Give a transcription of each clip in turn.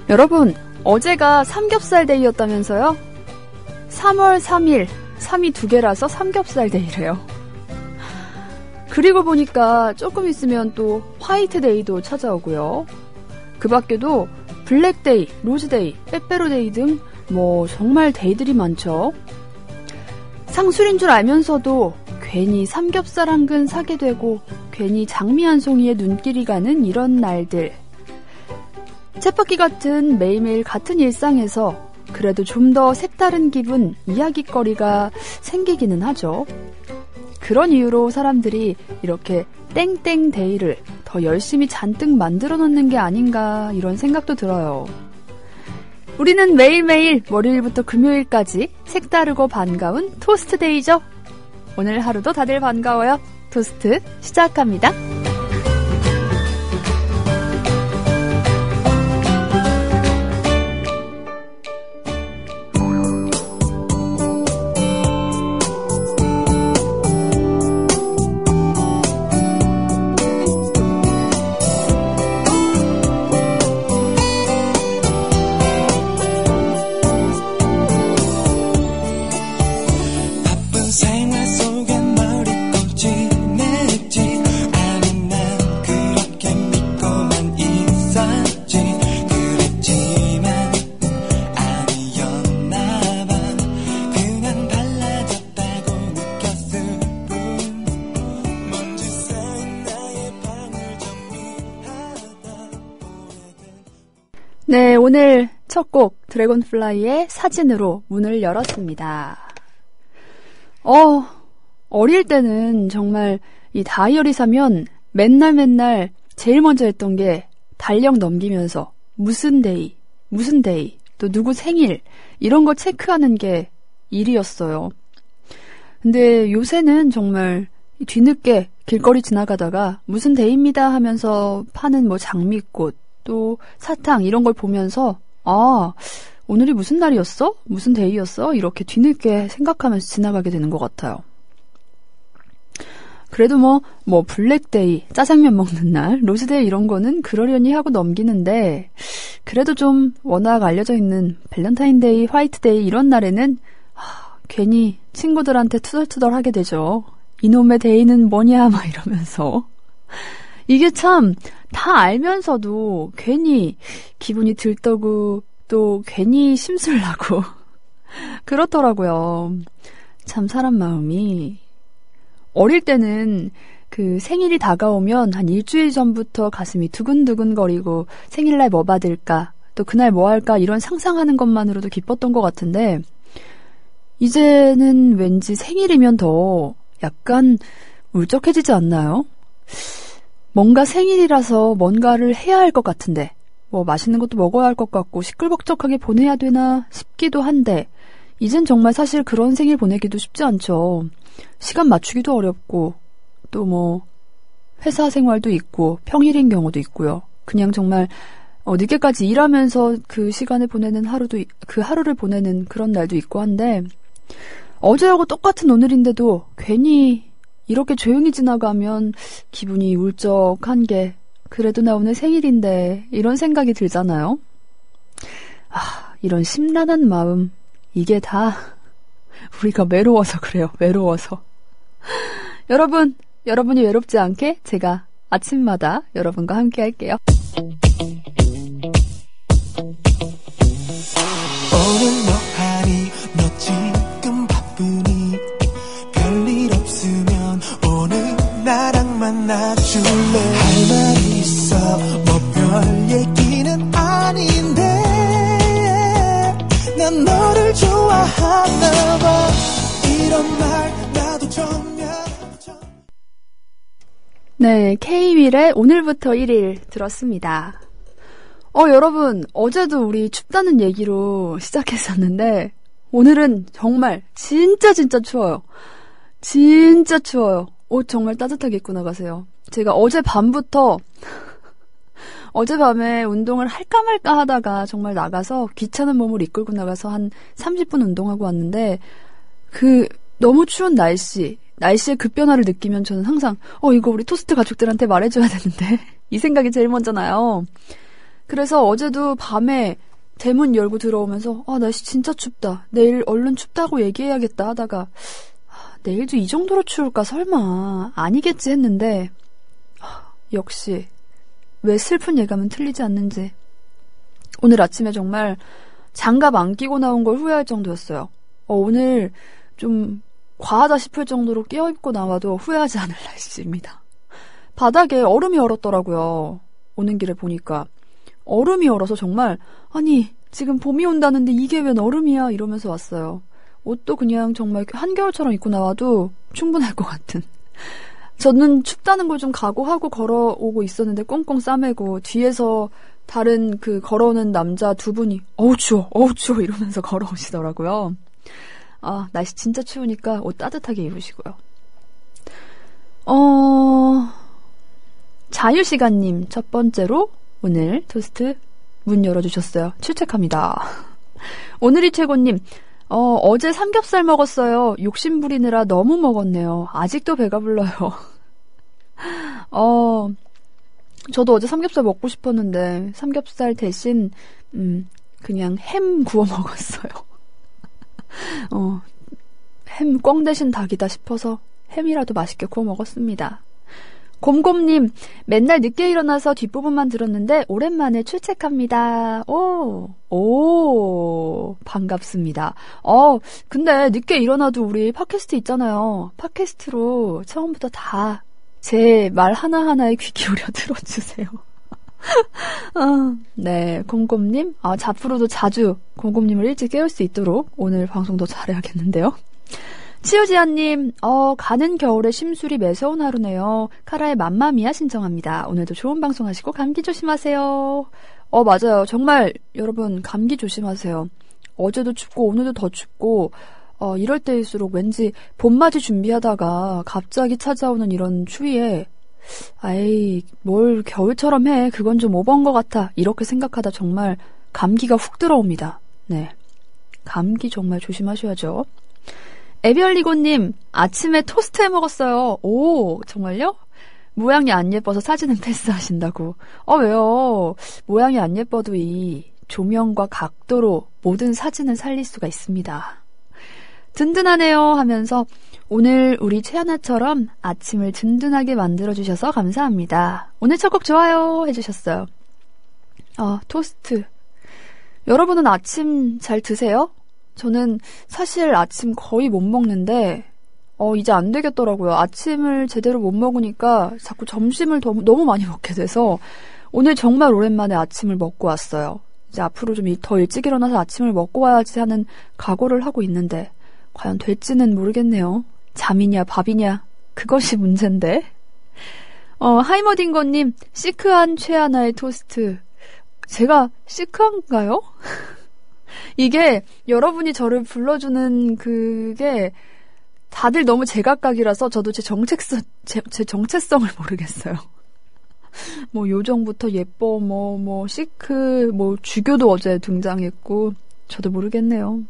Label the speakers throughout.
Speaker 1: 여러분, 어제가 삼겹살 데이였다면서요? 3월 3일, 3이 2개라서 삼겹살 데이래요. 그리고 보니까 조금 있으면 또 화이트 데이도 찾아오고요. 그 밖에도 블랙 데이, 로즈 데이, 빼빼로 데이 등 정말 데이들이 많죠. 상술인 줄 알면서도 괜히 삼겹살 한 근 사게 되고 괜히 장미 한 송이에 눈길이 가는 이런 날들. 쳇바퀴 같은 매일매일 같은 일상에서 그래도 좀 더 색다른 기분, 이야깃거리가 생기기는 하죠. 그런 이유로 사람들이 이렇게 땡땡 데이를 더 열심히 잔뜩 만들어 놓는 게 아닌가 이런 생각도 들어요. 우리는 매일매일 월요일부터 금요일까지 색다르고 반가운 토스트 데이죠. 오늘 하루도 다들 반가워요. 토스트 시작합니다. 네, 오늘 첫 곡 드래곤플라이의 사진으로 문을 열었습니다. 어릴 때는 정말 이 다이어리 사면 맨날 제일 먼저 했던 게 달력 넘기면서 무슨 데이, 또 누구 생일 이런 거 체크하는 게 일이었어요. 근데 요새는 정말 뒤늦게 길거리 지나가다가 무슨 데이입니다 하면서 파는 장미꽃 또 사탕 이런 걸 보면서 오늘이 무슨 날이었어? 무슨 데이였어? 이렇게 뒤늦게 생각하면서 지나가게 되는 것 같아요. 그래도 블랙데이, 짜장면 먹는 날, 로즈데이 이런 거는 그러려니 하고 넘기는데 그래도 좀 워낙 알려져 있는 밸런타인데이, 화이트데이 이런 날에는 괜히 친구들한테 투덜투덜 하게 되죠. 이놈의 데이는 뭐냐 이러면서 이게 참 다 알면서도 괜히 기분이 들떠고 또 괜히 심술나고 그렇더라고요. 참 사람 마음이. 어릴 때는 그 생일이 다가오면 한 일주일 전부터 가슴이 두근두근거리고 생일날 뭐 받을까 또 그날 뭐 할까 이런 상상하는 것만으로도 기뻤던 것 같은데 이제는 왠지 생일이면 더 약간 울적해지지 않나요? 뭔가 생일이라서 뭔가를 해야 할 것 같은데 맛있는 것도 먹어야 할 것 같고 시끌벅적하게 보내야 되나 싶기도 한데 이젠 정말 사실 그런 생일 보내기도 쉽지 않죠. 시간 맞추기도 어렵고 또 회사 생활도 있고 평일인 경우도 있고요. 그냥 정말 늦게까지 일하면서 그 시간을 보내는 그 하루를 보내는 그런 날도 있고 한데 어제하고 똑같은 오늘인데도 괜히 이렇게 조용히 지나가면 기분이 울적한 게 그래도 나 오늘 생일인데 이런 생각이 들잖아요. 이런 심란한 마음 이게 다 우리가 외로워서 그래요. 외로워서. 여러분이 외롭지 않게 제가 아침마다 여러분과 함께 할게요.
Speaker 2: 오늘 뭐하니 너 지금 바쁘니 별일 없으면 오늘 나랑 만나줄래 할 말 있어 별 얘기는 아닌데 난 너를 좋아하나 봐 이런 말 나도 전혀.
Speaker 1: 네, K-윌의 오늘부터 1일 들었습니다. 여러분, 어제도 우리 춥다는 얘기로 시작했었는데 오늘은 정말 진짜 추워요. 진짜 추워요. 옷 정말 따뜻하게 입고 나가세요. 제가 어젯밤에 운동을 할까 말까 하다가 정말 나가서 귀찮은 몸을 이끌고 나가서 한 30분 운동하고 왔는데 너무 추운 날씨의 급변화를 느끼면 저는 항상 이거 우리 토스트 가족들한테 말해줘야 되는데 이 생각이 제일 먼저 나요. 그래서 어제도 밤에 대문 열고 들어오면서 날씨 진짜 춥다. 내일 얼른 춥다고 얘기해야겠다 하다가 내일도 이 정도로 추울까 설마 아니겠지 했는데 역시 왜 슬픈 예감은 틀리지 않는지 오늘 아침에 정말 장갑 안 끼고 나온 걸 후회할 정도였어요. 오늘 좀 과하다 싶을 정도로 껴입고 나와도 후회하지 않을 날씨입니다. 바닥에 얼음이 얼었더라고요. 오는 길에 보니까 얼음이 얼어서 정말 아니 지금 봄이 온다는데 이게 웬 얼음이야 이러면서 왔어요. 옷도 그냥 정말 한겨울처럼 입고 나와도 충분할 것 같은. 저는 춥다는 걸 좀 각오하고 걸어오고 있었는데 꽁꽁 싸매고 뒤에서 다른 그 걸어오는 남자 두 분이 어우 추워 이러면서 걸어오시더라고요. 날씨 진짜 추우니까 옷 따뜻하게 입으시고요. 자유시간님 첫 번째로 오늘 토스트 문 열어주셨어요. 출첵합니다. 오늘이 최고님 어제 삼겹살 먹었어요. 욕심 부리느라 너무 먹었네요. 아직도 배가 불러요. 저도 어제 삼겹살 먹고 싶었는데 삼겹살 대신 그냥 햄 구워 먹었어요. 햄 꽝 대신 닭이다 싶어서 햄이라도 맛있게 구워 먹었습니다. 곰곰님 맨날 늦게 일어나서 뒷부분만 들었는데 오랜만에 출첵합니다. 오 반갑습니다. 근데 늦게 일어나도 우리 팟캐스트 있잖아요. 팟캐스트로 처음부터 다 제 말 하나하나에 귀 기울여 들어주세요. 네, 곰곰님 앞으로도 자주 곰곰님을 일찍 깨울 수 있도록 오늘 방송도 잘해야겠는데요. 치우지아님, 가는 겨울에 심술이 매서운 하루네요. 카라의 맘마미아 신청합니다. 오늘도 좋은 방송 하시고 감기 조심하세요. 맞아요. 정말 여러분 감기 조심하세요. 어제도 춥고 오늘도 더 춥고 이럴 때일수록 왠지 봄맞이 준비하다가 갑자기 찾아오는 이런 추위에 뭘 겨울처럼 해. 그건 좀 오버한 것 같아. 이렇게 생각하다 정말 감기가 훅 들어옵니다. 네, 감기 정말 조심하셔야죠. 에비얼리고님, 아침에 토스트 해 먹었어요. 오, 정말요? 모양이 안 예뻐서 사진은 패스하신다고. 왜요? 모양이 안 예뻐도 이 조명과 각도로 모든 사진은 살릴 수가 있습니다. 든든하네요 하면서 오늘 우리 최하나처럼 아침을 든든하게 만들어주셔서 감사합니다. 오늘 첫 곡 좋아요 해주셨어요. 토스트. 여러분은 아침 잘 드세요? 저는 사실 아침 거의 못 먹는데 이제 안 되겠더라고요. 아침을 제대로 못 먹으니까 자꾸 점심을 너무 많이 먹게 돼서 오늘 정말 오랜만에 아침을 먹고 왔어요. 이제 앞으로 좀 더 일찍 일어나서 아침을 먹고 와야지 하는 각오를 하고 있는데 과연 될지는 모르겠네요. 잠이냐 밥이냐 그것이 문제인데. 하이머딩거님, 시크한 최하나의 토스트. 제가 시크한가요? 이게 여러분이 저를 불러주는 그게 다들 너무 제각각이라서 저도 제 정체성을 모르겠어요. 요정부터 예뻐, 시크, 주교도 어제 등장했고 저도 모르겠네요.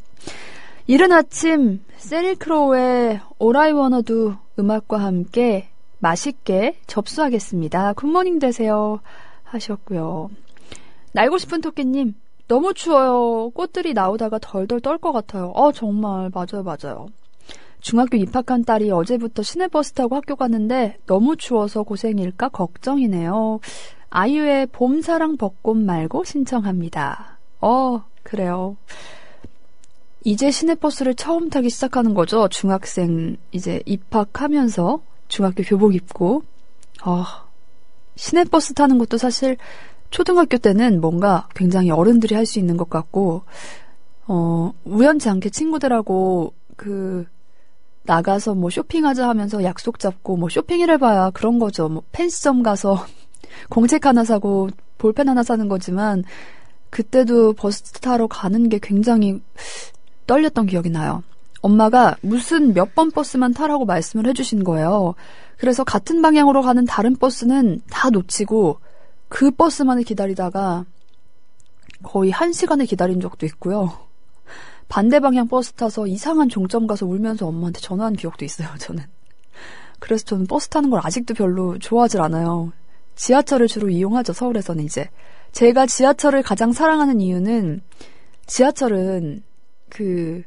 Speaker 1: 이른 아침 세릴 크로우의 All I Wanna Do 음악과 함께 맛있게 접수하겠습니다. 굿모닝 되세요 하셨고요. 날고 싶은 토끼님, 너무 추워요. 꽃들이 나오다가 덜덜 떨 것 같아요. 정말 맞아요. 중학교 입학한 딸이 어제부터 시내버스 타고 학교 가는데 너무 추워서 고생일까 걱정이네요. 아이유의 봄사랑 벚꽃 말고 신청합니다. 그래요. 이제 시내버스를 처음 타기 시작하는 거죠. 중학생 이제 입학하면서 중학교 교복 입고. 시내버스 타는 것도 사실 초등학교 때는 뭔가 굉장히 어른들이 할 수 있는 것 같고 우연치 않게 친구들하고 나가서 쇼핑하자 하면서 약속 잡고 쇼핑을 해봐야 그런 거죠. 펜스점 가서 공책 하나 사고 볼펜 하나 사는 거지만 그때도 버스 타러 가는 게 굉장히 떨렸던 기억이 나요. 엄마가 무슨 몇 번 버스만 타라고 말씀을 해주신 거예요. 그래서 같은 방향으로 가는 다른 버스는 다 놓치고 그 버스만을 기다리다가 거의 1시간을 기다린 적도 있고요. 반대 방향 버스 타서 이상한 종점 가서 울면서 엄마한테 전화한 기억도 있어요, 저는. 그래서 저는 버스 타는 걸 아직도 별로 좋아하질 않아요. 지하철을 주로 이용하죠, 서울에서는 이제. 제가 지하철을 가장 사랑하는 이유는 지하철은 그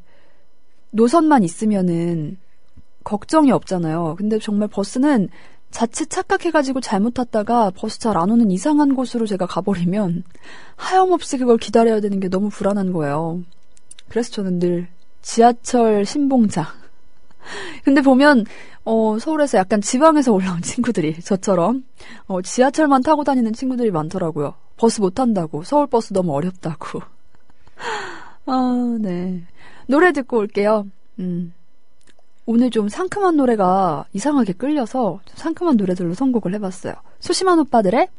Speaker 1: 노선만 있으면은 걱정이 없잖아요. 근데 정말 버스는 자칫 착각해가지고 잘못 탔다가 버스 잘 안 오는 이상한 곳으로 제가 가버리면 하염없이 그걸 기다려야 되는 게 너무 불안한 거예요. 그래서 저는 늘 지하철 신봉자. 근데 보면 서울에서 약간 지방에서 올라온 친구들이 저처럼 지하철만 타고 다니는 친구들이 많더라고요. 버스 못 탄다고. 서울버스 너무 어렵다고. 네. 노래 듣고 올게요. 오늘 좀 상큼한 노래가 이상하게 끌려서 좀 상큼한 노래들로 선곡을 해봤어요. 소심한 오빠들의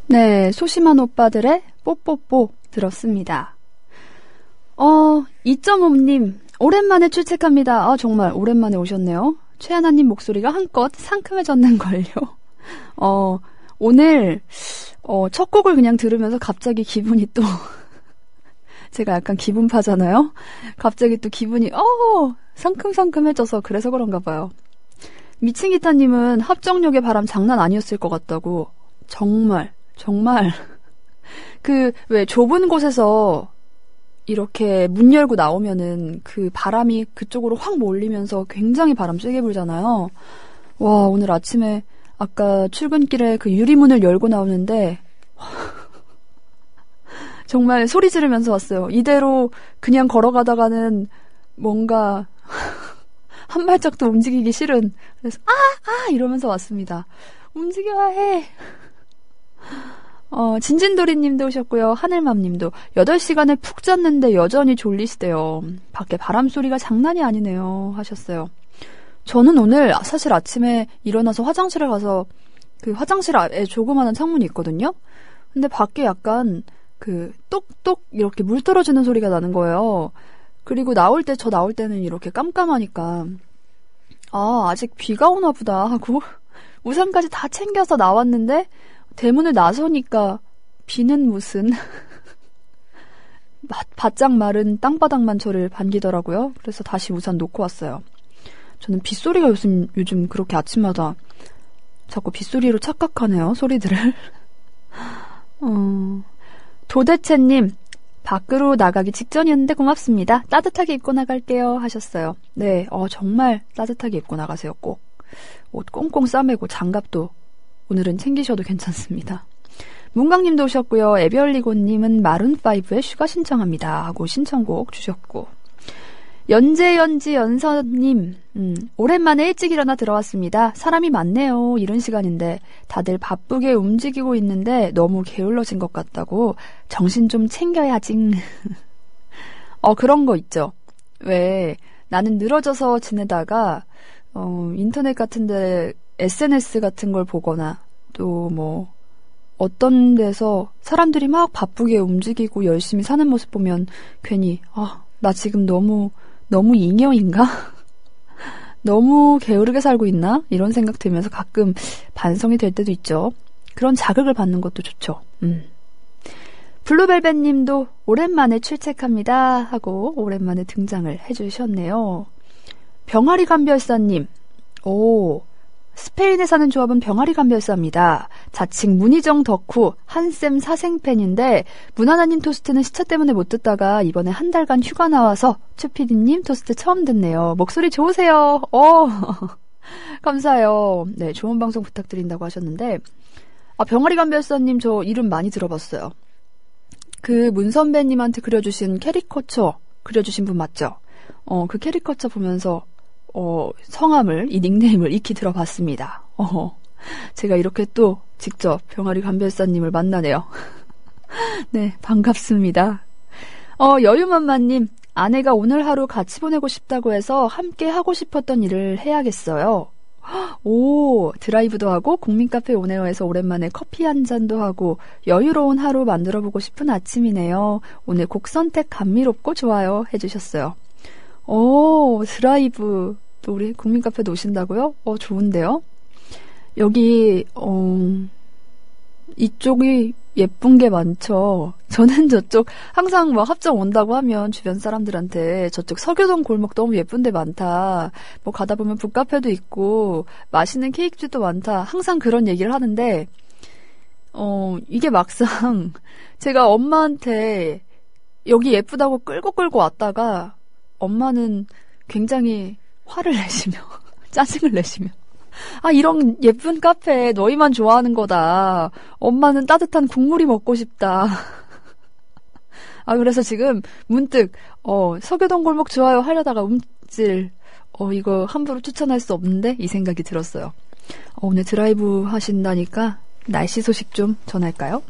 Speaker 1: 네, 소심한 오빠들의 뽀뽀뽀 들었습니다. 2.5님, 오랜만에 출첵합니다. 정말 오랜만에 오셨네요. 최하나님 목소리가 한껏 상큼해졌는걸요. 오늘, 첫 곡을 그냥 들으면서 갑자기 기분이 또, 제가 약간 기분파잖아요? 갑자기 또 기분이, 상큼상큼해져서 그래서 그런가 봐요. 미친 기타님은 합정역의 바람 장난 아니었을 것 같다고. 정말 왜 좁은 곳에서 이렇게 문 열고 나오면은 그 바람이 그쪽으로 확 몰리면서 굉장히 바람 세게 불잖아요. 와, 오늘 아침에 아까 출근길에 그 유리문을 열고 나오는데 정말 소리 지르면서 왔어요. 이대로 그냥 걸어가다가는 뭔가 한 발짝도 움직이기 싫은. 그래서 이러면서 왔습니다. 움직여야 해. 진진도리님도 오셨고요. 하늘맘님도 8시간을 푹 잤는데 여전히 졸리시대요. 밖에 바람소리가 장난이 아니네요 하셨어요. 저는 오늘 사실 아침에 일어나서 화장실에 가서 그 화장실에 조그마한 창문이 있거든요. 근데 밖에 약간 그 똑똑 이렇게 물 떨어지는 소리가 나는 거예요. 그리고 저 나올 때는 이렇게 깜깜하니까 아직 비가 오나 보다 하고 우산까지 다 챙겨서 나왔는데 대문을 나서니까 비는 무슨 바짝 마른 땅바닥만 저를 반기더라고요. 그래서 다시 우산 놓고 왔어요. 저는 빗소리가 요즘 그렇게 아침마다 자꾸 빗소리로 착각하네요. 소리들을. 도대체님, 밖으로 나가기 직전이었는데 고맙습니다. 따뜻하게 입고 나갈게요 하셨어요. 네, 정말 따뜻하게 입고 나가세요. 꼭 옷 꽁꽁 싸매고 장갑도 오늘은 챙기셔도 괜찮습니다. 문광님도 오셨고요. 에비얼리고님은 마룬5의 슈가 신청합니다 하고 신청곡 주셨고, 연선님, 오랜만에 일찍 일어나 들어왔습니다. 사람이 많네요. 이런 시간인데 다들 바쁘게 움직이고 있는데 너무 게을러진 것 같다고 정신 좀 챙겨야지. 그런 거 있죠. 왜 나는 늘어져서 지내다가 인터넷 같은데 SNS 같은 걸 보거나 또 뭐 어떤 데서 사람들이 막 바쁘게 움직이고 열심히 사는 모습 보면 괜히 나 지금 너무 잉여인가? 너무 게으르게 살고 있나? 이런 생각 들면서 가끔 반성이 될 때도 있죠. 그런 자극을 받는 것도 좋죠. 블루벨벳 님도 오랜만에 출첵합니다 하고 오랜만에 등장을 해주셨네요. 병아리 감별사님, 스페인에 사는 조합은 병아리 감별사입니다. 자칭 문희정 덕후 한쌤 사생팬인데 문하나님 토스트는 시차 때문에 못 듣다가 이번에 한 달간 휴가 나와서 추피디님 토스트 처음 듣네요. 목소리 좋으세요. 감사해요. 네, 좋은 방송 부탁드린다고 하셨는데, 병아리 감별사님 저 이름 많이 들어봤어요. 그 문 선배님한테 그려주신 캐리커처 그려주신 분 맞죠? 그 캐리커처 보면서 성함을, 이 닉네임을 익히 들어봤습니다. 제가 이렇게 또 직접 병아리 감별사님을 만나네요. 네, 반갑습니다. 여유만마님, 아내가 오늘 하루 같이 보내고 싶다고 해서 함께 하고 싶었던 일을 해야겠어요. 오, 드라이브도 하고 국민카페 오네어에서 오랜만에 커피 한 잔도 하고 여유로운 하루 만들어보고 싶은 아침이네요. 오늘 곡 선택 감미롭고 좋아요 해주셨어요. 오, 드라이브 또 우리 국민카페도 오신다고요? 좋은데요? 여기 이쪽이 예쁜 게 많죠. 저는 저쪽 항상 막 합정 온다고 하면 주변 사람들한테 저쪽 서교동 골목 너무 예쁜 데 많다. 뭐 가다 보면 북카페도 있고 맛있는 케이크집도 많다. 항상 그런 얘기를 하는데 이게 막상 제가 엄마한테 여기 예쁘다고 끌고 왔다가 엄마는 굉장히 화를 내시며 짜증을 내시며 이런 예쁜 카페 너희만 좋아하는 거다. 엄마는 따뜻한 국물이 먹고 싶다. 그래서 지금 문득 서교동 골목 좋아요 하려다가 움찔 이거 함부로 추천할 수 없는데 이 생각이 들었어요. 오늘 드라이브 하신다니까 날씨 소식 좀 전할까요?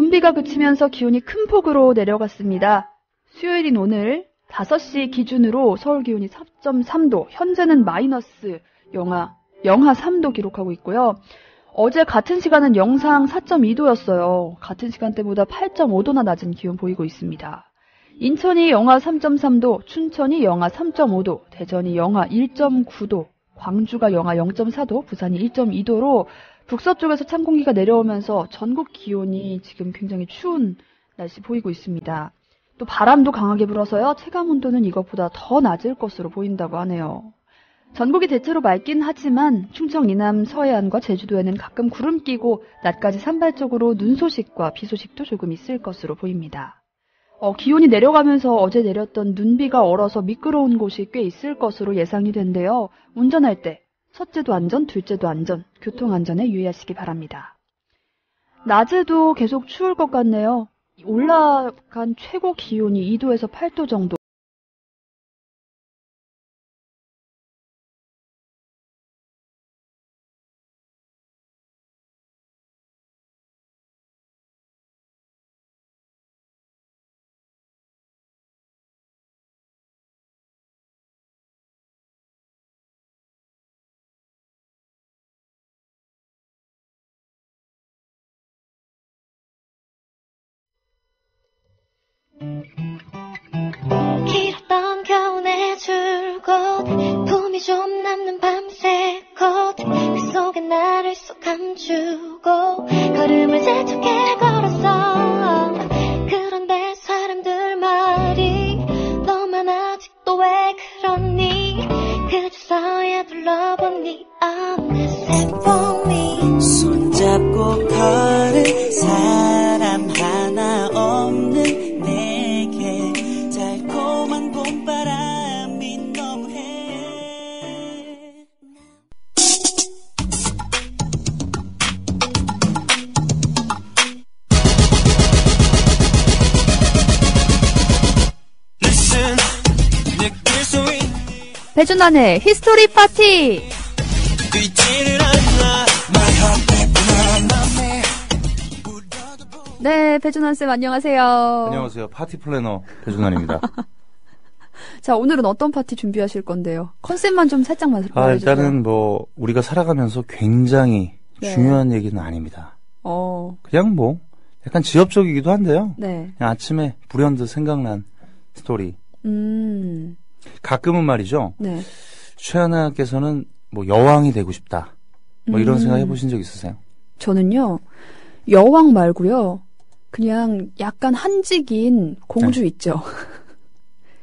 Speaker 1: 눈비가 그치면서 기온이 큰 폭으로 내려갔습니다. 수요일인 오늘 5시 기준으로 서울 기온이 4.3도, 현재는 마이너스 영하 3도 기록하고 있고요. 어제 같은 시간은 영상 4.2도였어요. 같은 시간대보다 8.5도나 낮은 기온 보이고 있습니다. 인천이 영하 3.3도, 춘천이 영하 3.5도, 대전이 영하 1.9도, 광주가 영하 0.4도, 부산이 1.2도로 북서쪽에서 찬 공기가 내려오면서 전국 기온이 지금 굉장히 추운 날씨 보이고 있습니다. 또 바람도 강하게 불어서요. 체감온도는 이것보다 더 낮을 것으로 보인다고 하네요. 전국이 대체로 맑긴 하지만 충청 이남 서해안과 제주도에는 가끔 구름 끼고 낮까지 산발적으로 눈 소식과 비 소식도 조금 있을 것으로 보입니다. 기온이 내려가면서 어제 내렸던 눈비가 얼어서 미끄러운 곳이 꽤 있을 것으로 예상이 된대요. 운전할 때 첫째도 안전, 둘째도 안전, 교통안전에 유의하시기 바랍니다. 낮에도 계속 추울 것 같네요. 올라간 최고 기온이 2도에서 8도 정도.
Speaker 3: 길었던 겨울의 줄곧 봄이 좀 남는 밤새 컷그 속에 나를 쏙 감추고 걸음을 재촉해 걸었어. 그런데 사람들 말이 너만 아직도 왜 그러니 그저서야 둘러보니 어느새 봄이
Speaker 2: 손잡고 걸을 사람 하나 없는 내게 달콤한 봄바람이 너무해. Listen, 느낄 수 있는
Speaker 1: 배준환의 히스토리 파티.
Speaker 2: 뒤지를 않아 my heart
Speaker 1: 네, 배준환 쌤 안녕하세요.
Speaker 4: 안녕하세요. 파티 플래너 배준환입니다.
Speaker 1: 자, 오늘은 어떤 파티 준비하실 건데요? 컨셉만 좀 살짝만 말해주세요.
Speaker 4: 일단은 우리가 살아가면서 굉장히
Speaker 1: 네.
Speaker 4: 중요한 얘기는 아닙니다. 그냥 약간 지엽적이기도 한데요.
Speaker 1: 네.
Speaker 4: 그냥 아침에 불현듯 생각난 스토리. 가끔은 말이죠.
Speaker 1: 네.
Speaker 4: 최하나께서는 여왕이 되고 싶다. 이런 생각 해보신 적 있으세요?
Speaker 1: 저는요, 여왕 말고요, 그냥 약간 한직인 공주
Speaker 4: 네.
Speaker 1: 있죠.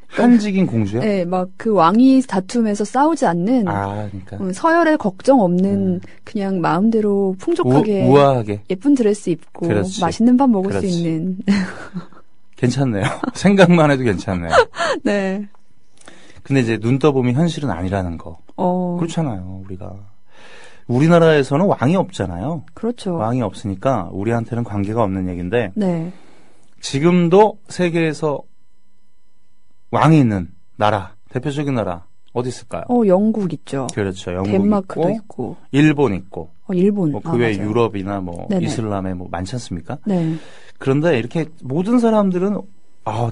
Speaker 4: 한직인 공주요?
Speaker 1: 네, 막 그 왕위 다툼에서 싸우지 않는,
Speaker 4: 그러니까.
Speaker 1: 서열에 걱정 없는, 그냥 마음대로 풍족하게,
Speaker 4: 우아하게.
Speaker 1: 예쁜 드레스 입고,
Speaker 4: 그렇지.
Speaker 1: 맛있는 밥 먹을
Speaker 4: 그렇지.
Speaker 1: 수 있는.
Speaker 4: 괜찮네요. 생각만 해도 괜찮네요.
Speaker 1: 네.
Speaker 4: 근데 이제 눈 떠보면 현실은 아니라는 거. 그렇잖아요, 우리가. 우리나라에서는 왕이 없잖아요.
Speaker 1: 그렇죠.
Speaker 4: 왕이 없으니까 우리한테는 관계가 없는 얘기인데
Speaker 1: 네.
Speaker 4: 지금도 세계에서 왕이 있는 나라, 대표적인 나라 어디 있을까요?
Speaker 1: 영국 있죠.
Speaker 4: 그렇죠. 영국
Speaker 1: 덴마크도
Speaker 4: 있고,
Speaker 1: 있고.
Speaker 4: 일본 있고,
Speaker 1: 일본.
Speaker 4: 뭐 그 외
Speaker 1: 맞아요.
Speaker 4: 유럽이나 뭐
Speaker 1: 네네.
Speaker 4: 이슬람에 뭐 많지 않습니까?
Speaker 1: 네.
Speaker 4: 그런데 이렇게 모든 사람들은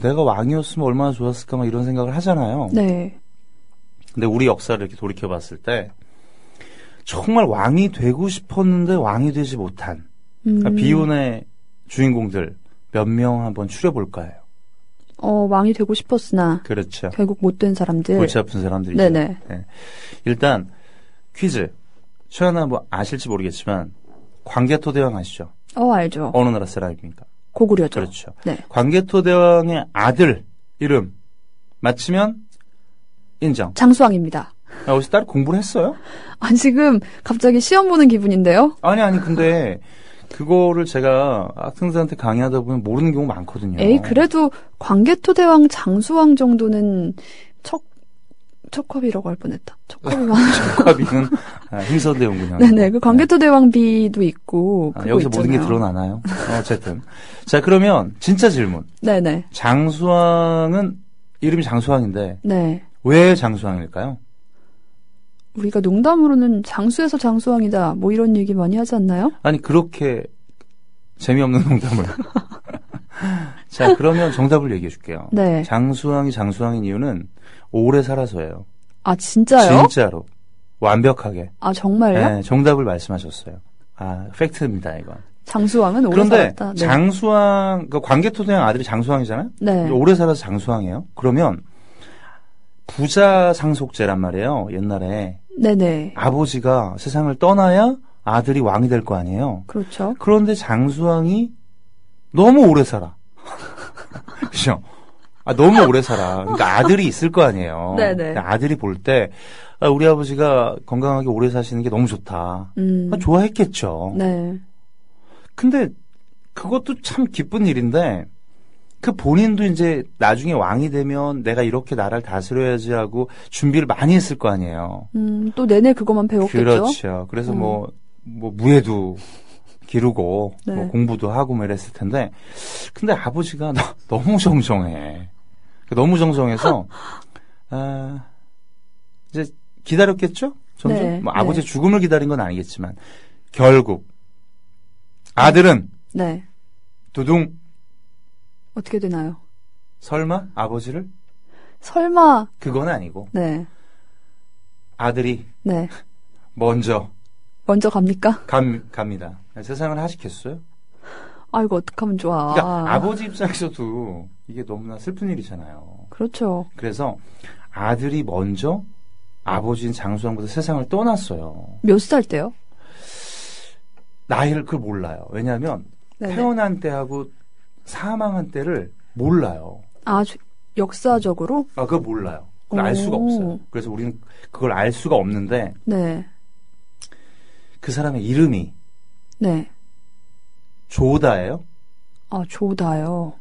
Speaker 4: 내가 왕이었으면 얼마나 좋았을까 막 이런 생각을 하잖아요.
Speaker 1: 네.
Speaker 4: 근데 우리 역사를 이렇게 돌이켜 봤을 때 정말 왕이 되고 싶었는데 왕이 되지 못한 그러니까 비운의 주인공들 몇 명 한번 추려볼까요?
Speaker 1: 왕이 되고 싶었으나
Speaker 4: 그렇죠.
Speaker 1: 결국 못된 사람들.
Speaker 4: 골치 아픈 사람들이죠.
Speaker 1: 네네.
Speaker 4: 네. 일단 퀴즈. 최하나 뭐 아실지 모르겠지만 광개토대왕 아시죠?
Speaker 1: 알죠.
Speaker 4: 어느 나라 사람입니까?
Speaker 1: 고구려죠.
Speaker 4: 그렇죠.
Speaker 1: 네.
Speaker 4: 광개토대왕의 아들 이름 맞히면 인정.
Speaker 1: 장수왕입니다.
Speaker 4: 혹시 딸 공부를 했어요?
Speaker 1: 지금 갑자기 시험 보는 기분인데요?
Speaker 4: 아니 근데 그거를 제가 학생들한테 강의하다 보면 모르는 경우 많거든요.
Speaker 1: 그래도 광개토대왕 장수왕 정도는 척컵이라고 할 뻔했다. 척컵이만.
Speaker 4: 척컵이는 힘선대 연구원.
Speaker 1: 네네. 그 광개토대왕비도 있고. 그거
Speaker 4: 여기서
Speaker 1: 있잖아요.
Speaker 4: 모든 게 드러나나요? 어쨌든. 자, 그러면 진짜 질문.
Speaker 1: 네네.
Speaker 4: 장수왕은 이름이 장수왕인데
Speaker 1: 네.
Speaker 4: 왜 장수왕일까요?
Speaker 1: 우리가 농담으로는 장수에서 장수왕이다. 뭐 이런 얘기 많이 하지 않나요?
Speaker 4: 아니 그렇게 재미없는 농담을. 자, 그러면 정답을 얘기해 줄게요.
Speaker 1: 네.
Speaker 4: 장수왕이 장수왕인 이유는 오래 살아서예요.
Speaker 1: 진짜요?
Speaker 4: 진짜로. 완벽하게.
Speaker 1: 정말요?
Speaker 4: 네, 정답을 말씀하셨어요. 팩트입니다, 이건.
Speaker 1: 장수왕은 오래
Speaker 4: 그런데
Speaker 1: 살았다. 네.
Speaker 4: 장수왕, 그 광개토대왕 아들이 장수왕이잖아요?
Speaker 1: 네.
Speaker 4: 오래 살아서 장수왕이에요? 그러면 부자 상속제란 말이에요, 옛날에.
Speaker 1: 네네.
Speaker 4: 아버지가 세상을 떠나야 아들이 왕이 될 거 아니에요?
Speaker 1: 그렇죠.
Speaker 4: 그런데 장수왕이 너무 오래 살아. 그죠? 너무 오래 살아. 그러니까 아들이 있을 거 아니에요.
Speaker 1: 네네.
Speaker 4: 아들이 볼 때, 우리 아버지가 건강하게 오래 사시는 게 너무 좋다. 좋아했겠죠.
Speaker 1: 네.
Speaker 4: 근데 그것도 참 기쁜 일인데, 그 본인도 이제 나중에 왕이 되면 내가 이렇게 나라를 다스려야지 하고 준비를 많이 했을 거 아니에요.
Speaker 1: 또 내내 그것만 배웠겠죠.
Speaker 4: 그렇죠. 그래서 뭐 무예도 기르고
Speaker 1: 네.
Speaker 4: 뭐 공부도 하고 뭐 이랬을 텐데, 근데 아버지가 너무 정정해. 너무 정정해서 이제 기다렸겠죠. 점점
Speaker 1: 네.
Speaker 4: 뭐 아버지의 죽음을 기다린 건 아니겠지만 결국 아들은
Speaker 1: 네.
Speaker 4: 두둥.
Speaker 1: 어떻게 되나요?
Speaker 4: 설마 아버지를?
Speaker 1: 설마.
Speaker 4: 그건 아니고
Speaker 1: 네.
Speaker 4: 아들이
Speaker 1: 네.
Speaker 4: 먼저
Speaker 1: 갑니까?
Speaker 4: 갑니다. 세상을 하시겠어요?
Speaker 1: 이거 어떡하면 좋아.
Speaker 4: 그러니까 아버지 입장에서도 이게 너무나 슬픈 일이잖아요.
Speaker 1: 그렇죠.
Speaker 4: 그래서 아들이 먼저 아버지인 장수왕보다 세상을 떠났어요.
Speaker 1: 몇 살 때요?
Speaker 4: 나이를 그걸 몰라요. 왜냐하면
Speaker 1: 네네.
Speaker 4: 태어난 때하고 사망한 때를 몰라요.
Speaker 1: 역사적으로?
Speaker 4: 그걸 몰라요. 그걸 알 수가 없어요. 그래서 우리는 그걸 알 수가 없는데
Speaker 1: 네.
Speaker 4: 그 사람의 이름이
Speaker 1: 네.
Speaker 4: 조다예요.
Speaker 1: 조다요.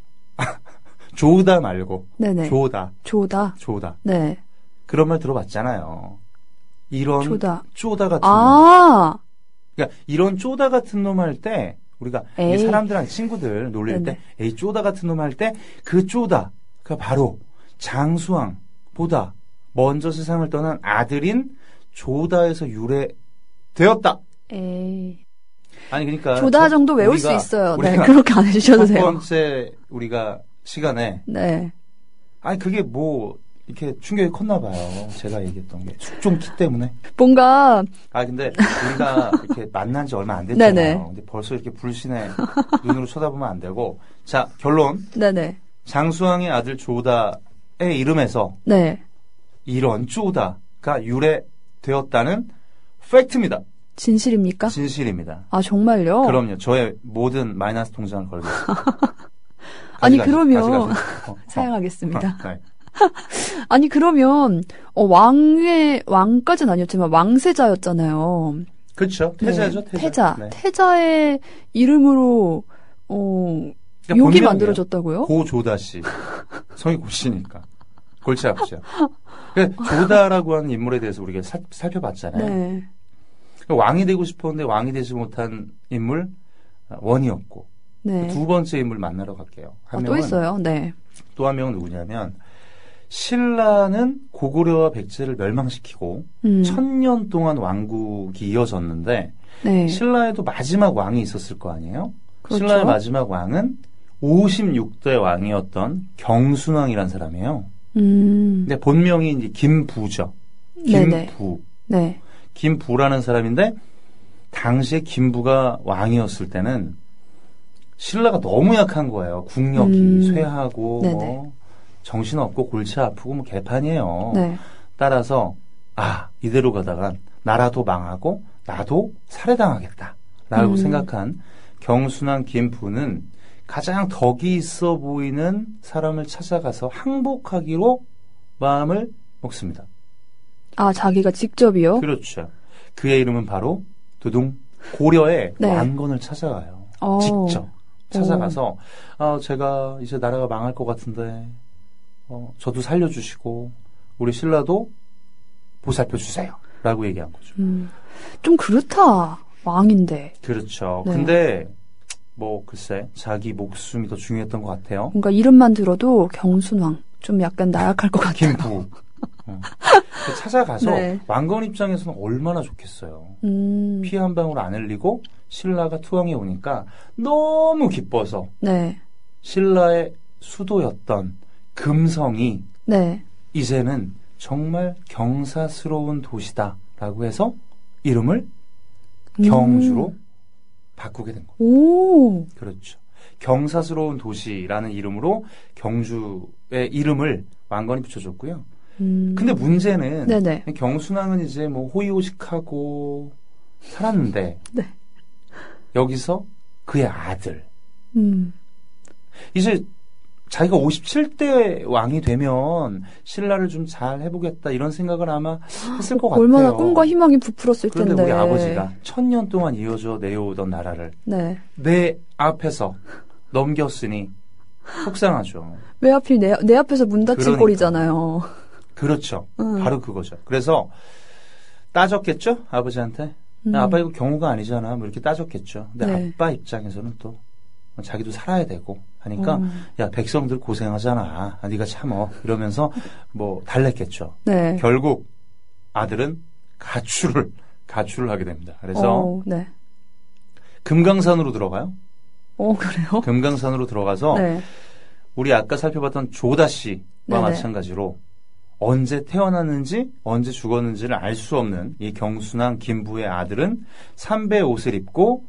Speaker 4: 조다 말고
Speaker 1: 네네.
Speaker 4: 조다.
Speaker 1: 조다. 네.
Speaker 4: 그런 말 들어봤잖아요. 이런
Speaker 1: 조다.
Speaker 4: 쪼다 같은 놈. 그러니까 이런 쪼다 같은 놈 할 때 우리가 이 사람들랑 친구들 놀릴
Speaker 1: 네네.
Speaker 4: 때 에이 쪼다 같은 놈 할 때 그 쪼다가 바로 장수왕보다 먼저 세상을 떠난 아들인 조다에서 유래되었다. 아니 그러니까
Speaker 1: 조다 정도 외울 수 있어요. 네,
Speaker 4: 우리가
Speaker 1: 그렇게 안 해주셔도 돼요.
Speaker 4: 첫 번째 우리가 시간에
Speaker 1: 네.
Speaker 4: 그게 뭐 이렇게 충격이 컸나 봐요. 제가 얘기했던 게 숙종키 때문에.
Speaker 1: 뭔가
Speaker 4: 근데 우리가 이렇게 만난 지 얼마 안 됐잖아요.
Speaker 1: 네네.
Speaker 4: 근데 벌써 이렇게 불신의 눈으로 쳐다보면 안 되고. 자, 결론.
Speaker 1: 네네.
Speaker 4: 장수왕의 아들 조다의 이름에서
Speaker 1: 네.
Speaker 4: 이런 쪼다가 유래되었다는 팩트입니다.
Speaker 1: 진실입니까?
Speaker 4: 진실입니다.
Speaker 1: 정말요?
Speaker 4: 그럼요. 저의 모든 마이너스 통장을 걸겠습니다.
Speaker 1: 그러면 사양하겠습니다.
Speaker 4: 네.
Speaker 1: 그러면 왕까지는 아니었지만 왕세자였잖아요.
Speaker 4: 그렇죠. 태자죠.
Speaker 1: 태자.
Speaker 4: 네.
Speaker 1: 태자의 이름으로
Speaker 4: 그러니까
Speaker 1: 욕이 만들어졌다고요?
Speaker 4: 고조다 씨. 성이 고씨니까. 골치 아프죠. 그러니까 조다라고 하는 인물에 대해서 우리가 살펴봤잖아요.
Speaker 1: 네.
Speaker 4: 왕이 되고 싶었는데 왕이 되지 못한 인물 원이었고,
Speaker 1: 네.
Speaker 4: 두 번째 인물 만나러 갈게요.
Speaker 1: 또 있어요. 네.
Speaker 4: 또 한 명은 누구냐면 신라는 고구려와 백제를 멸망시키고 1000년 동안 왕국이 이어졌는데
Speaker 1: 네.
Speaker 4: 신라에도 마지막 왕이 있었을 거 아니에요?
Speaker 1: 그렇죠.
Speaker 4: 신라의 마지막 왕은 56대 왕이었던 경순왕이라는 사람이에요. 근데 본명이 이제 김부죠. 김부.
Speaker 1: 네.
Speaker 4: 김부라는 사람인데 당시에 김부가 왕이었을 때는 신라가 너무 약한 거예요. 국력이 쇠하고 뭐 정신없고 골치 아프고 뭐 개판이에요.
Speaker 1: 네.
Speaker 4: 따라서 이대로 가다간 나라도 망하고 나도 살해당하겠다라고 생각한 경순왕 김부는 가장 덕이 있어 보이는 사람을 찾아가서 항복하기로 마음을 먹습니다.
Speaker 1: 자기가 직접이요?
Speaker 4: 그렇죠. 그의 이름은 바로 두둥 고려의
Speaker 1: 네.
Speaker 4: 왕건을 찾아가요. 직접 찾아가서 제가 이제 나라가 망할 것 같은데 저도 살려주시고 우리 신라도 보살펴 주세요. 라고 얘기한 거죠.
Speaker 1: 좀 그렇다. 왕인데.
Speaker 4: 그렇죠.
Speaker 1: 네.
Speaker 4: 근데 뭐 글쎄 자기 목숨이 더 중요했던 것 같아요.
Speaker 1: 뭔가 이름만 들어도 경순왕. 좀 약간 나약할 것 같아요.
Speaker 4: 김부. 찾아가서
Speaker 1: 네.
Speaker 4: 왕건 입장에서는 얼마나 좋겠어요. 피 한 방울 안 흘리고 신라가 투항해 오니까 너무 기뻐서
Speaker 1: 네.
Speaker 4: 신라의 수도였던 금성이
Speaker 1: 네.
Speaker 4: 이제는 정말 경사스러운 도시다라고 해서 이름을 경주로 바꾸게 된 겁니다.
Speaker 1: 오.
Speaker 4: 그렇죠. 경사스러운 도시라는 이름으로 경주의 이름을 왕건이 붙여줬고요. 근데 문제는
Speaker 1: 네네.
Speaker 4: 경순왕은 이제 뭐 호의호식하고 살았는데
Speaker 1: 네.
Speaker 4: 여기서 그의 아들 이제 자기가 57대 왕이 되면 신라를 좀 잘 해보겠다 이런 생각을 아마 했을 것 같아요.
Speaker 1: 얼마나 꿈과 희망이 부풀었을
Speaker 4: 그런데
Speaker 1: 텐데.
Speaker 4: 우리 아버지가 1000년 동안 이어져 내려오던 나라를
Speaker 1: 네.
Speaker 4: 내 앞에서 넘겼으니 속상하죠.
Speaker 1: 왜 하필 내 앞에서 문 닫힌
Speaker 4: 그러니까.
Speaker 1: 꼴이잖아요.
Speaker 4: 그렇죠. 바로 그거죠. 그래서 따졌겠죠? 아버지한테. 아빠 이거 경우가 아니잖아. 뭐 이렇게 따졌겠죠. 근데
Speaker 1: 네.
Speaker 4: 아빠 입장에서는 또 자기도 살아야 되고 하니까 야 백성들 고생하잖아. 네가 참어. 이러면서 뭐 달랬겠죠.
Speaker 1: 네.
Speaker 4: 결국 아들은 가출을 하게 됩니다. 그래서
Speaker 1: 네.
Speaker 4: 금강산으로 들어가요.
Speaker 1: 그래요?
Speaker 4: 금강산으로 들어가서
Speaker 1: 네.
Speaker 4: 우리 아까 살펴봤던 조다 씨와
Speaker 1: 네네.
Speaker 4: 마찬가지로 언제 태어났는지 언제 죽었는지를 알 수 없는 이 경순왕 김부의 아들은 삼배 옷을 입고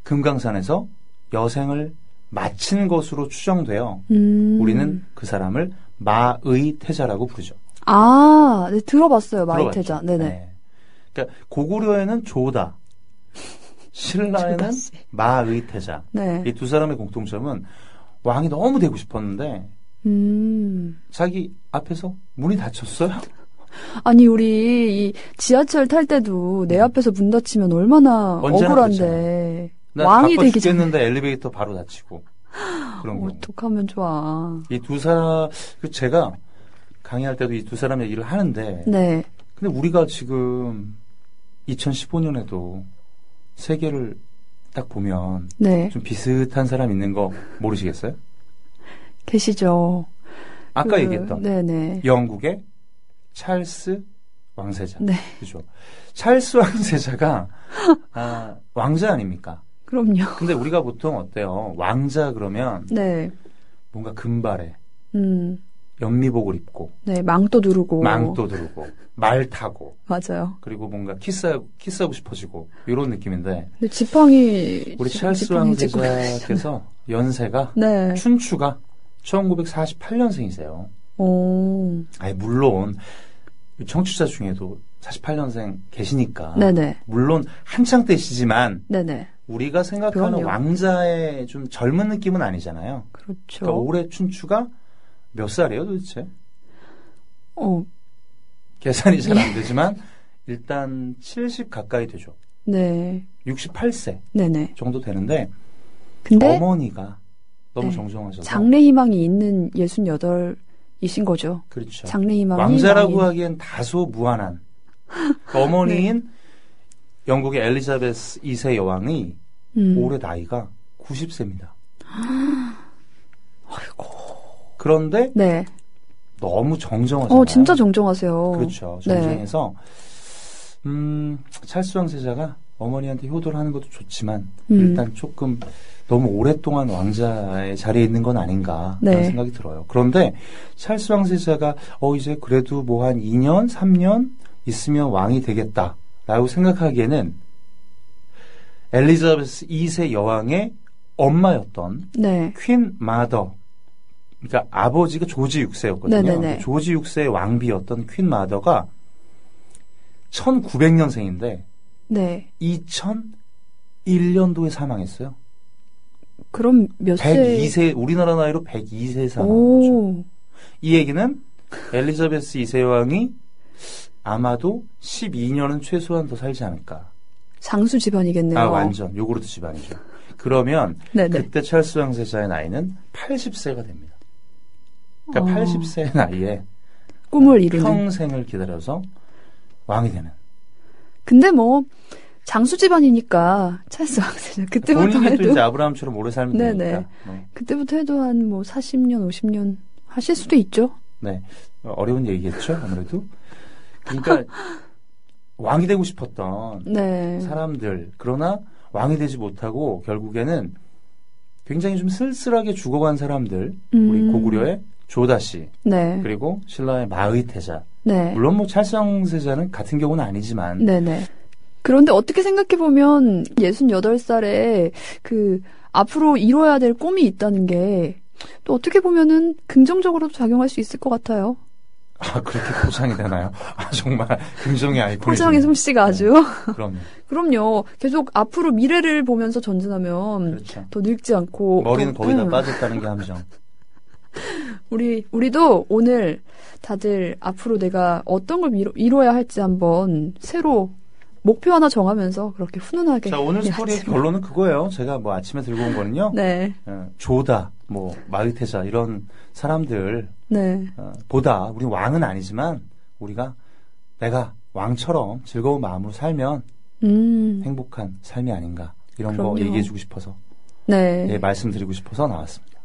Speaker 4: 금강산에서 여생을 마친 것으로 추정되어 우리는 그 사람을 마의태자라고 부르죠.
Speaker 1: 네, 들어봤어요. 마의태자.
Speaker 4: 들어봤죠?
Speaker 1: 네네.
Speaker 4: 네. 그러니까 고구려에는 조다, 신라에는
Speaker 1: 조다 씨.
Speaker 4: 마의태자.
Speaker 1: 네.
Speaker 4: 이 두 사람의 공통점은 왕이 너무 되고 싶었는데 자기 앞에서 문이 닫혔어요.
Speaker 1: 아니 우리 이 지하철 탈 때도 내 앞에서 문 닫히면 얼마나
Speaker 4: 언제나
Speaker 1: 억울한데
Speaker 4: 나
Speaker 1: 왕이
Speaker 4: 바빠
Speaker 1: 되기 전에
Speaker 4: 죽겠는데 엘리베이터 바로 닫히고 그런 거.
Speaker 1: 어떡하면 좋아.
Speaker 4: 이 두 사람 제가 강의할 때도 이 두 사람 얘기를 하는데
Speaker 1: 네.
Speaker 4: 근데 우리가 지금 2015년에도 세계를 딱 보면
Speaker 1: 네.
Speaker 4: 좀 비슷한 사람 있는 거 모르시겠어요?
Speaker 1: 계시죠.
Speaker 4: 아까 얘기했던
Speaker 1: 네네.
Speaker 4: 영국의 찰스 왕세자.
Speaker 1: 네.
Speaker 4: 그죠? 찰스 왕세자가 왕자 아닙니까?
Speaker 1: 그럼요.
Speaker 4: 근데 우리가 보통 어때요? 왕자 그러면
Speaker 1: 네.
Speaker 4: 뭔가 금발에 연미복을 입고
Speaker 1: 네, 망토 두르고.
Speaker 4: 망토 두르고 말 타고
Speaker 1: 맞아요.
Speaker 4: 그리고 뭔가 키스하고 싶어지고 이런 느낌인데
Speaker 1: 근데 지팡이.
Speaker 4: 우리 찰스
Speaker 1: 지팡이 짚고
Speaker 4: 왕세자께서 연세가
Speaker 1: 네.
Speaker 4: 춘추가 1948년생이세요.
Speaker 1: 오.
Speaker 4: 아니 물론 청취자 중에도 48년생 계시니까
Speaker 1: 네네.
Speaker 4: 물론 한창 때시지만
Speaker 1: 네네.
Speaker 4: 우리가 생각하는
Speaker 1: 그럼요.
Speaker 4: 왕자의 좀 젊은 느낌은 아니잖아요.
Speaker 1: 그렇죠.
Speaker 4: 그러니까 올해 춘추가 몇 살이에요 도대체? 계산이 잘 안 되지만 일단 70 가까이 되죠.
Speaker 1: 네.
Speaker 4: 68세
Speaker 1: 네네.
Speaker 4: 정도 되는데
Speaker 1: 근데
Speaker 4: 어머니가 너무
Speaker 1: 네.
Speaker 4: 정정하셔서
Speaker 1: 장래 희망이 있는 68이신 거죠.
Speaker 4: 그렇죠.
Speaker 1: 장래 희망이
Speaker 4: 왕자라고
Speaker 1: 왕인.
Speaker 4: 하기엔 다소 무한한 그 어머니인 영국의 엘리자베스 2세 여왕이 올해 나이가 90세입니다.
Speaker 1: 아이고.
Speaker 4: 그런데
Speaker 1: 네.
Speaker 4: 너무 정정하잖아요.
Speaker 1: 진짜 정정하세요.
Speaker 4: 그렇죠. 정정해서 찰스 왕세자가 어머니한테 효도를 하는 것도 좋지만 일단 조금 너무 오랫동안 왕자의 자리에 있는 건 아닌가 하는 생각이 들어요. 그런데 찰스 왕세자가 이제 그래도 뭐 한 2년, 3년 있으면 왕이 되겠다라고 생각하기에는 엘리자베스 2세 여왕의 엄마였던 퀸 마더, 그러니까 아버지가 조지 6세였거든요. 조지 6세의 왕비였던 퀸 마더가 1900년생인데 2001년도에 사망했어요.
Speaker 1: 그럼 몇 세?
Speaker 4: 102세, 우리나라 나이로 102세에 사망한 거죠. 이 얘기는 엘리자베스 2세 여왕이 아마도 12년은 최소한 더 살지 않을까.
Speaker 1: 장수 집안이겠네요.
Speaker 4: 완전 요구르트 집안이죠. 그러면 그때 찰스 왕세자의 나이는 80세가 됩니다. 그러니까 80세의 나이에
Speaker 1: 꿈을 이루는
Speaker 4: 평생을 기다려서 왕이 되는.
Speaker 1: 근데 뭐 장수 집안이니까 찰스 왕세자 그때부터
Speaker 4: 본인이
Speaker 1: 해도
Speaker 4: 또 이제 아브라함처럼 오래 살면 되니까.
Speaker 1: 그때부터 해도 한 뭐 40년, 50년 하실 수도 있죠.
Speaker 4: 네, 어려운 얘기겠죠, 아무래도. 그러니까 왕이 되고 싶었던 사람들, 그러나 왕이 되지 못하고 결국에는 굉장히 좀 쓸쓸하게 죽어간 사람들, 우리 고구려의 조다시, 그리고 신라의 마의태자. 물론 뭐 찰스 왕세자는 같은 경우는 아니지만.
Speaker 1: 그런데 어떻게 생각해보면 68살에 그 앞으로 이뤄야 될 꿈이 있다는 게 또 어떻게 보면은 긍정적으로도 작용할 수 있을 것 같아요.
Speaker 4: 그렇게 포장이 되나요? 정말 긍정의 아이콘이.
Speaker 1: 포장의 솜씨가 아주.
Speaker 4: 그럼요.
Speaker 1: 계속 앞으로 미래를 보면서 전진하면 더 늙지 않고.
Speaker 4: 머리는 거기다 빠졌다는 게 함정.
Speaker 1: 우리도 오늘 다들 앞으로 내가 어떤 걸 이뤄야 할지 한번 새로 목표 하나 정하면서 그렇게 훈훈하게.
Speaker 4: 자, 오늘 스토리의 결론은 그거예요. 제가 뭐 아침에 들고 온 거는요. 조다, 뭐 마의태자 이런 사람들 보다 우리 왕은 아니지만 내가 왕처럼 즐거운 마음으로 살면 행복한 삶이 아닌가 이런 거 얘기해주고 싶어서 말씀드리고 싶어서 나왔습니다.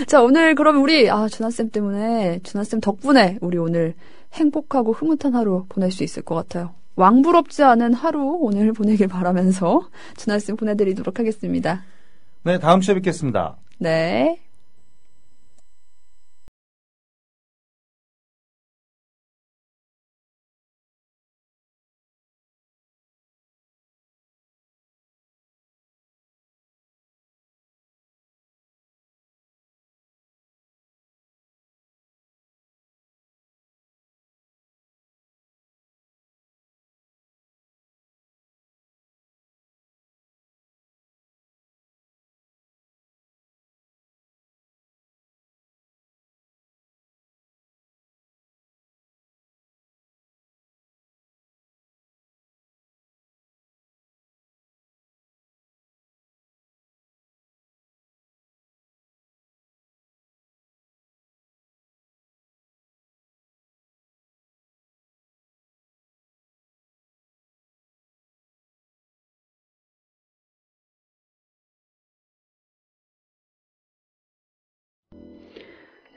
Speaker 1: 자, 오늘 그러면 우리 준하쌤 덕분에 우리 오늘 행복하고 흐뭇한 하루 보낼 수 있을 것 같아요. 왕부럽지 않은 하루 오늘 보내길 바라면서 준하쌤 보내드리도록 하겠습니다.
Speaker 4: 네, 다음 주에 뵙겠습니다.
Speaker 1: 네.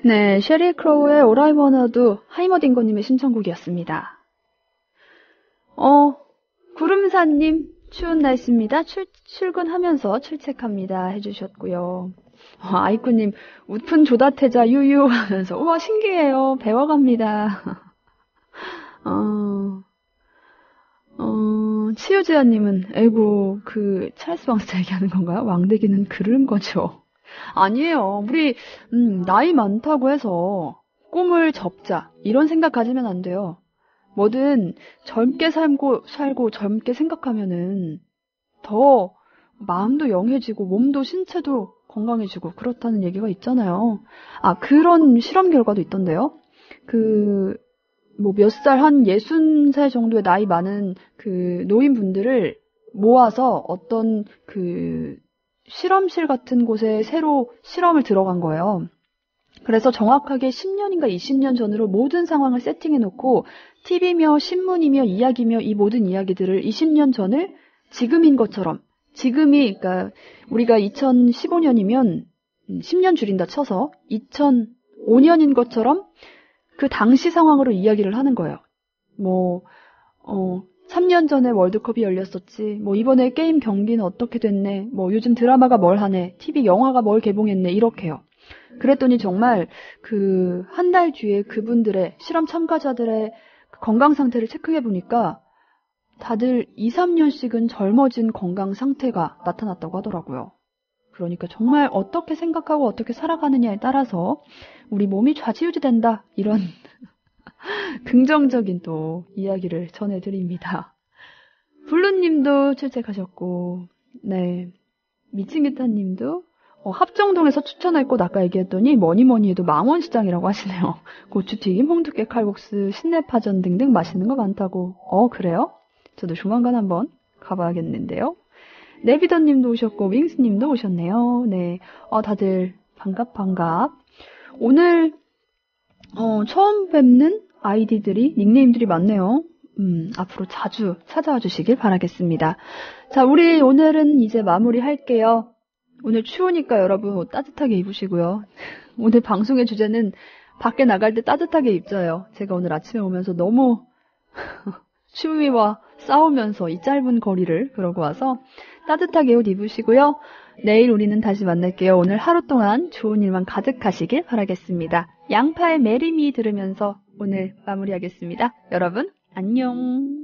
Speaker 1: 네, 셰리 크로우의 All I Wanna Do, 하이머딩거님의 신청곡이었습니다. 구름사님, 추운 날씨입니다. 출근하면서 출첵합니다. 해주셨고요. 아이쿠님, 웃픈 조다태자 유유 하면서, 우와, 신기해요. 배워갑니다. 치유지아님은, 에이구, 찰스 왕스타 얘기하는 건가요? 왕되기는 그른 거죠. 아니에요. 우리 나이 많다고 해서 꿈을 접자 이런 생각 가지면 안 돼요. 뭐든 젊게 살고 젊게 생각하면은 더 마음도 영해지고 몸도 신체도 건강해지고 그렇다는 얘기가 있잖아요. 그런 실험 결과도 있던데요. 몇 살 한 60살 정도의 나이 많은 노인분들을 모아서 어떤 실험실 같은 곳에 새로 실험을 들어간 거예요. 그래서 정확하게 10년인가 20년 전으로 모든 상황을 세팅해놓고 TV며 신문이며 이야기며 이 모든 이야기들을 20년 전을 지금인 것처럼 지금이, 그러니까, 우리가 2015년이면 10년 줄인다 쳐서 2005년인 것처럼 그 당시 상황으로 이야기를 하는 거예요. 3년 전에 월드컵이 열렸었지. 이번에 게임 경기는 어떻게 됐네. 요즘 드라마가 뭘 하네. TV 영화가 뭘 개봉했네. 이렇게요. 그랬더니 정말 한 달 뒤에 그분들의 실험 참가자들의 건강 상태를 체크해 보니까 다들 2, 3년씩은 젊어진 건강 상태가 나타났다고 하더라고요. 그러니까 정말 어떻게 생각하고 어떻게 살아가느냐에 따라서 우리 몸이 좌지우지된다. 이런 긍정적인 또 이야기를 전해드립니다. 블루님도 출첵하셨고, 네. 미친기타님도 합정동에서 추천할 곳 아까 얘기했더니 뭐니 해도 망원시장이라고 하시네요. 고추튀김, 홍두깨 칼국수, 신내파전 등등 맛있는 거 많다고. 그래요? 저도 조만간 한번 가봐야겠는데요. 네비더님도 오셨고 윙스님도 오셨네요. 네, 다들 반갑. 오늘 처음 뵙는 아이디들이 닉네임들이 많네요. 앞으로 자주 찾아와 주시길 바라겠습니다. 자, 우리 오늘은 이제 마무리할게요. 오늘 추우니까 여러분 옷 따뜻하게 입으시고요. 오늘 방송의 주제는 밖에 나갈 때 따뜻하게 입자요. 제가 오늘 아침에 오면서 너무 추위와 싸우면서 이 짧은 거리를 그러고 와서 따뜻하게 옷 입으시고요. 내일 우리는 다시 만날게요. 오늘 하루 동안 좋은 일만 가득하시길 바라겠습니다. 양파의 메리미 들으면서 오늘 마무리하겠습니다. 여러분 안녕.